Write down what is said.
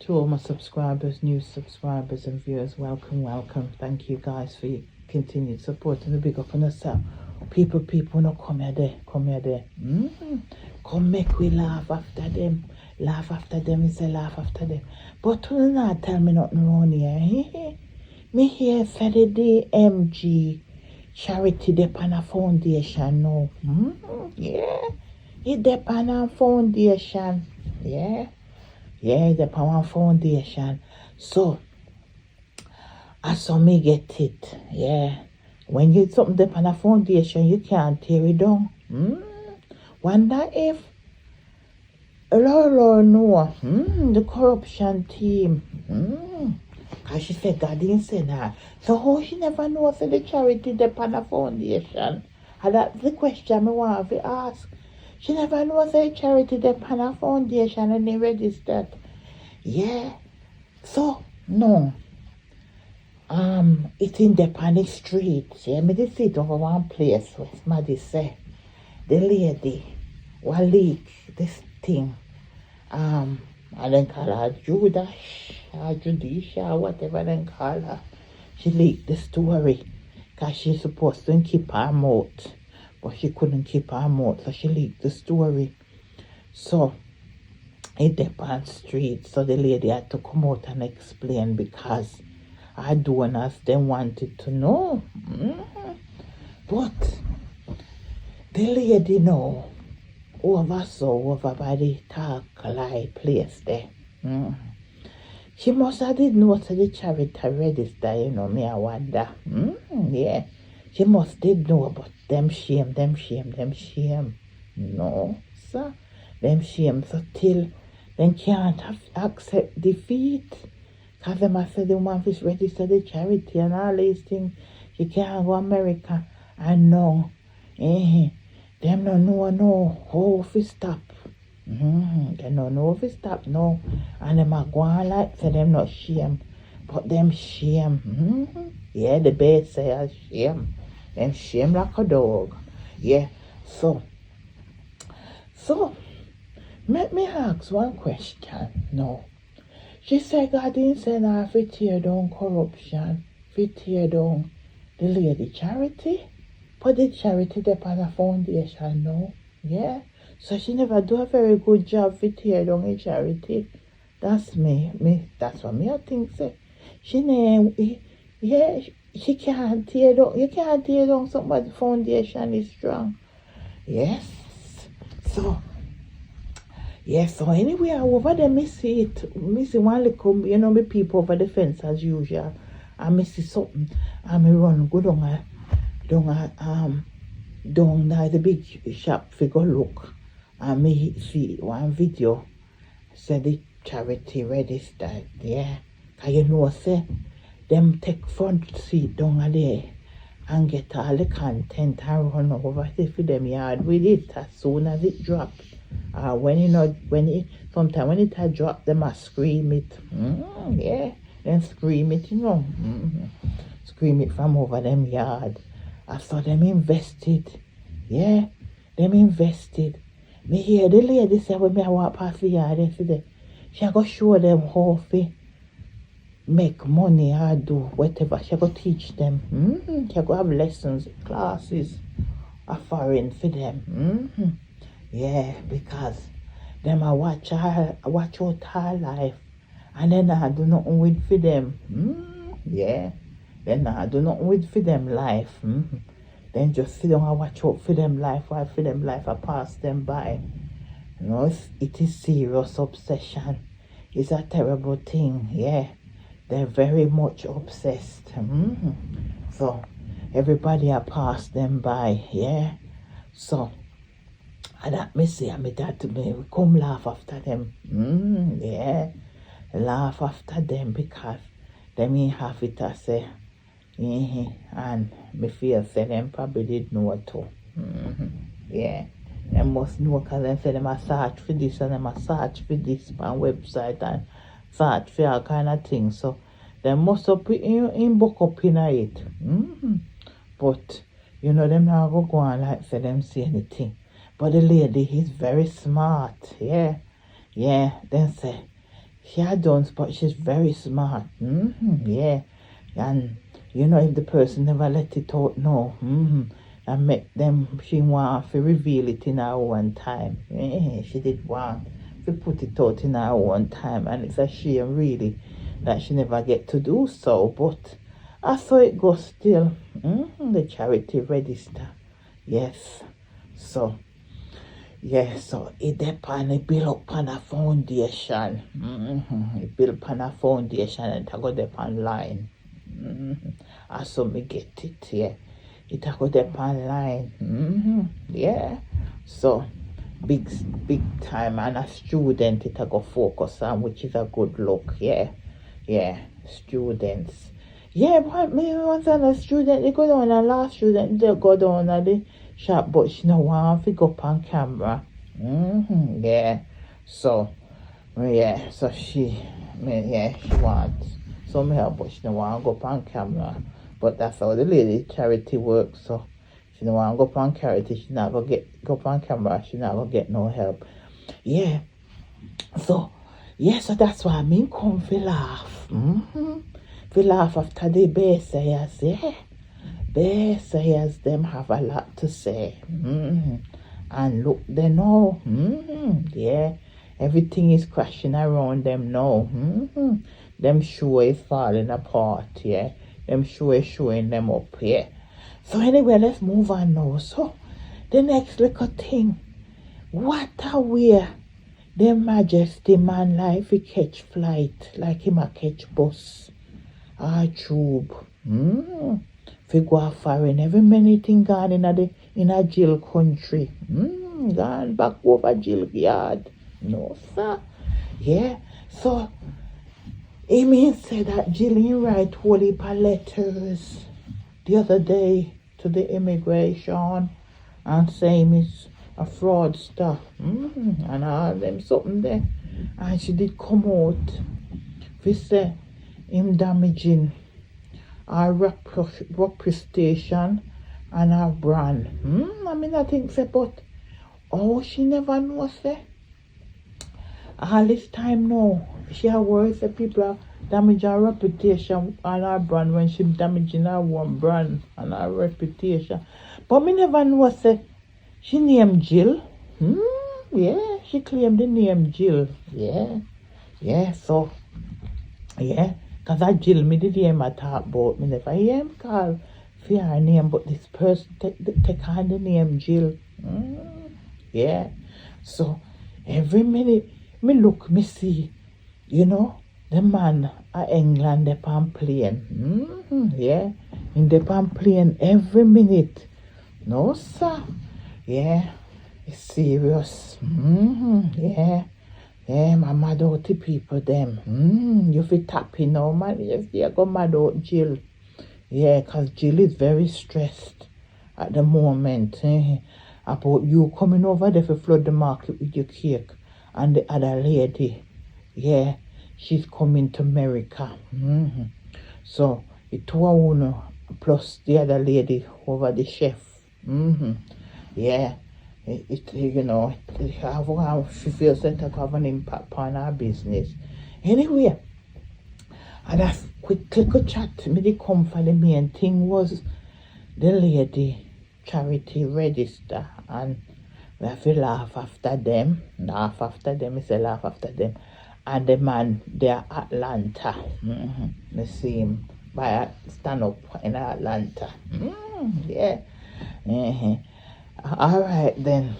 To all my subscribers, new subscribers and viewers, welcome. Thank you guys for your continued support and the big up on yourself. People, no come here there. Come make we laugh after them. Laugh after them, is a laugh after them. But you not tell me nothing wrong here. Me here say the DMG Charity depend a foundation now. Yeah. It depend on foundation. Yeah, the power foundation. So I saw me get it. Yeah. When you something depend on foundation, you can't tear it down. Wonder if Lord know the corruption team. Cause she said God didn't say that. So how she never knows the charity depend on foundation? And that's the question I want to ask. She never knows the charity depend on foundation and they registered. Yeah. So no. It's in the panic street. Yeah, me see it over one place where somebody say the lady will leak this thing. And then call her Judas or Judisha or whatever they call her. She leaked the story because she's supposed to keep her mouth. But she couldn't keep her mouth, so she leaked the story. So it depends street. So the lady had to come out and explain because our donors they wanted to know. But the lady know over by the talk lie place there. She must have did know to the charity register, me I wonder. Yeah. She must did know, but them shame. No, sir. Them shame. So till them can't accept defeat. Because them have said the woman fish register the charity and all these things. She can't go America. And no. Them no know how to stop. They don't know how to stop no. And them are going like say them not shame. But them shame. Yeah, the best say shame. Them shame like a dog. Yeah. So let me ask one question. No. She said God didn't send her to tear down corruption, to tear down the lady charity. But the charity depend on foundation, no? Yeah. So she never do a very good job to tear down the charity. That's me. That's what me I think say. She can't tear down. You can't tear down somebody's foundation is strong. Yes. So anyway, over there, me see one little, me people over the fence as usual. And me see something, and me run go down the big shop to go look. And me see one video, said the charity registered, yeah. Cause say, them take front seat down there and get all the content and run over to them yard with it as soon as it drop. Sometimes when it had dropped, them a scream it. Yeah, then scream it, Scream it from over them yard. I saw them invested. Yeah, them invested. Me hear the lady say when me I walk past the yard yesterday, she go show them how to make money or do whatever. She go teach them. She go have lessons, classes, a foreign for them. Yeah, because them I watch out her life and then I do nothing with for them. Yeah. Then I do nothing with for them life. Then just sit down and watch out for them life while for them life I pass them by. It is serious obsession. It's a terrible thing, yeah. They're very much obsessed. So everybody I pass them by, yeah. So and that me say, me dad to me, we come laugh after them. Yeah. Laugh after them because them ain't have it to say. And me feel say them probably did know too. Yeah. Them must know because them say them a search for this and them a search for this on website and search for all kind of things. So them must up in book up in it. But them not go on like say them say anything. But the lady is very smart, yeah. Then say, She had done, but she's very smart. Yeah. And you know, if the person never let it out, no. And make them, she want to reveal it in her own time. She did want to put it out in her own time. And it's a shame, really, that she never get to do so. But I saw it go still. The charity register. Yes. So, yeah, so it depend, it build up on a foundation. It build upon a foundation and it go depend line. I saw me get it, yeah. It go depend line. Yeah. So big time, and a student it go focus on, which is a good look, yeah. Yeah. Students. Yeah, but me once a student, they go down a last student, they go down at the shop, but she no want to go up on camera. Yeah. So yeah, so she wants some help, but she don't want to go up on camera. But that's how the lady charity works. So she don't want to go up on charity, she not gonna go up on camera, she not gonna get no help. Yeah. So yeah, so that's why I mean come for laugh. We laugh after the Baysayers, yeah. Baysayers, them have a lot to say. And look, they know. Yeah. Everything is crashing around them now. Them show is falling apart, yeah. Them show is showing them up, yeah. So anyway, let's move on now. So, the next little thing. What a way their Majesty man like he catch flight, like him a catch bus. Tube. If you go foreign, every minute thing gone in a jail country. Gone back over jail yard. No, sir. Yeah. So, he means say that Jillian write whole heap of letters the other day to the immigration and saying it's a fraudster. And all them something there. And she did come out. We say him damaging our reputation and our brand. I mean, I think so, but she never knows, say. All this time now, she has worries that people are damaging our reputation and our brand when she damaging our own brand and our reputation. But me never know, say, she named Jill. Yeah, she claimed the name Jill. Yeah, so, yeah. Because I Jill, me did hear my talk about, me never hear him call for her name, but this person take on the name Jill. Yeah. So, every minute, me look, me see, you know, the man at England, they pan plane. Yeah. In the pan plane every minute. No, sir. Yeah. It's serious. Yeah. Yeah, I'm mad out the people them. You feel tappy now, man. Yes, you go mad out Jill. Yeah, because Jill is very stressed at the moment. About you coming over there to flood the market with your cake. And the other lady, yeah, she's coming to America. So, it two one plus the other lady over the chef. Yeah. You know, she feels that it have an impact on our business. Anyway, and that's quick chat. Me the come for the main thing was the lady charity register, and we have to laugh after them. Laugh after them, is a laugh after them. And the man, they're Atlanta. Me see him by stand up in Atlanta. Yeah. All right then.